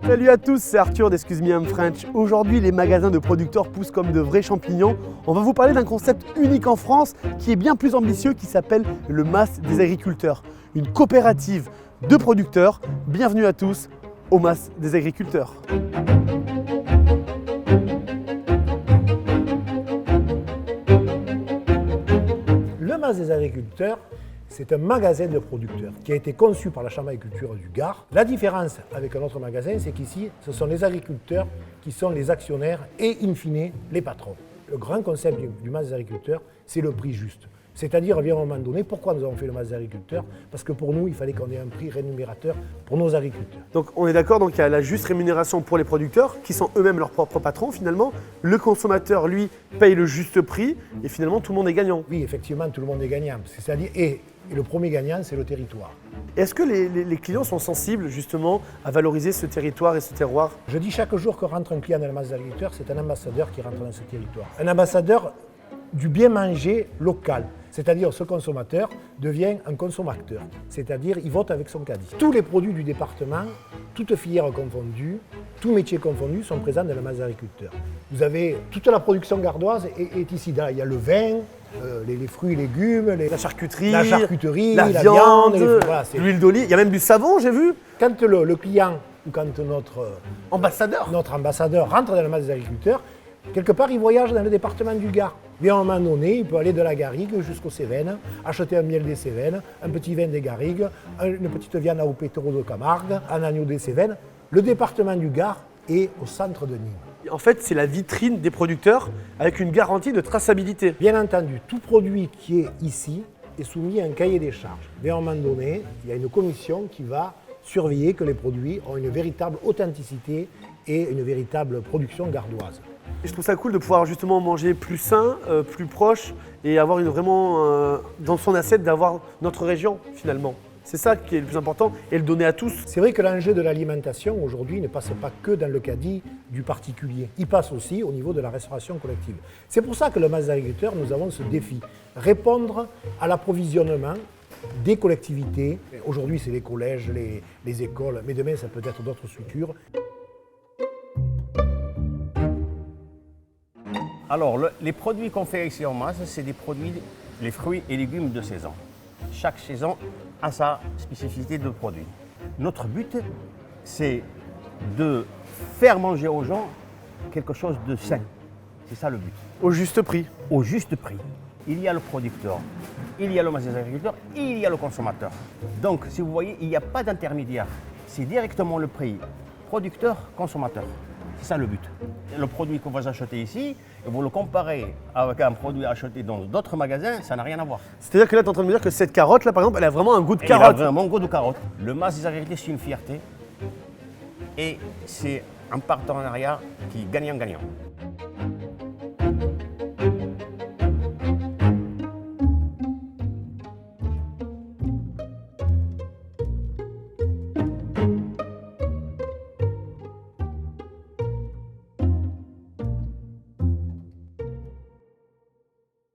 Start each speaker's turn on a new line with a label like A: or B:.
A: Salut à tous, c'est Arthur d'Excuse Me I'm French. Aujourd'hui, les magasins de producteurs poussent comme de vrais champignons. On va vous parler d'un concept unique en France qui est bien plus ambitieux, qui s'appelle le MAS des agriculteurs. Une coopérative de producteurs. Bienvenue à tous au MAS des agriculteurs.
B: Le MAS des agriculteurs, c'est un magasin de producteurs qui a été conçu par la Chambre d'agriculture du Gard. La différence avec un autre magasin, c'est qu'ici, ce sont les agriculteurs qui sont les actionnaires et, in fine, les patrons. Le grand concept du MAS des agriculteurs, c'est le prix juste. C'est-à-dire, à un moment donné, pourquoi nous avons fait le MAS des agriculteurs? Parce que pour nous, il fallait qu'on ait un prix rémunérateur pour nos agriculteurs.
A: Donc on est d'accord, donc il y a la juste rémunération pour les producteurs, qui sont eux-mêmes leurs propres patrons finalement. Le consommateur, lui, paye le juste prix, et finalement tout le monde est gagnant.
B: Oui, effectivement, tout le monde est gagnant. C'est-à-dire, et le premier gagnant, c'est le territoire.
A: Est-ce que les clients sont sensibles justement à valoriser ce territoire et ce terroir?
B: Je dis chaque jour que rentre un client dans le MAS des agriculteurs, c'est un ambassadeur qui rentre dans ce territoire. Un ambassadeur du bien manger local. C'est-à-dire ce consommateur devient un consommateur. C'est-à-dire il vote avec son caddie. Tous les produits du département, toutes filières confondues, tous métiers confondus sont présents dans le MAS des agriculteurs. Vous avez toute la production gardoise est ici. Là, il y a le vin, les fruits et légumes,
A: La charcuterie,
B: la
A: la viande,
B: voilà,
A: l'huile d'olive, il y a même du savon, j'ai vu.
B: quand le client ou quand notre
A: Ambassadeur.
B: ambassadeur rentre dans le MAS des agriculteurs, quelque part, il voyage dans le département du Gard. Et à un moment donné, il peut aller de la Garrigue jusqu'aux Cévennes, acheter un miel des Cévennes, un petit vin des Garrigues, une petite viande à Houppétero de Camargue, un agneau des Cévennes. Le département du Gard est au centre de Nîmes.
A: En fait, c'est la vitrine des producteurs avec une garantie de traçabilité.
B: Bien entendu, tout produit qui est ici est soumis à un cahier des charges. Et à un moment donné, il y a une commission qui va surveiller que les produits ont une véritable authenticité et une véritable production gardoise.
A: Et je trouve ça cool de pouvoir justement manger plus sain, plus proche et avoir vraiment dans son assiette d'avoir notre région finalement. C'est ça qui est le plus important et le donner à tous.
B: C'est vrai que l'enjeu de l'alimentation aujourd'hui ne passe pas que dans le caddie du particulier. Il passe aussi au niveau de la restauration collective. C'est pour ça que le MAS des agriculteurs, nous avons ce défi. Répondre à l'approvisionnement des collectivités. Aujourd'hui, c'est les collèges, les écoles, mais demain, ça peut être d'autres structures.
C: Alors, les produits qu'on fait ici en MAS, c'est des produits, les fruits et légumes de saison. Chaque saison a sa spécificité de produit. Notre but, c'est de faire manger aux gens quelque chose de sain. C'est ça le but.
A: Au juste prix.
C: Au juste prix. Il y a le producteur, il y a le MAS des agriculteurs, il y a le consommateur. Donc, si vous voyez, il n'y a pas d'intermédiaire. C'est directement le prix producteur-consommateur. C'est ça le but. Le produit que vous achetez ici, et vous le comparez avec un produit acheté dans d'autres magasins, ça n'a rien à voir.
A: C'est-à-dire que là, tu es en train de me dire que cette carotte, là, par exemple, elle a vraiment un goût de
C: Et il a
A: carotte.
C: vraiment un goût de carotte. Le MAS des agriculteurs, c'est une fierté. Et c'est un partenariat qui est gagnant-gagnant.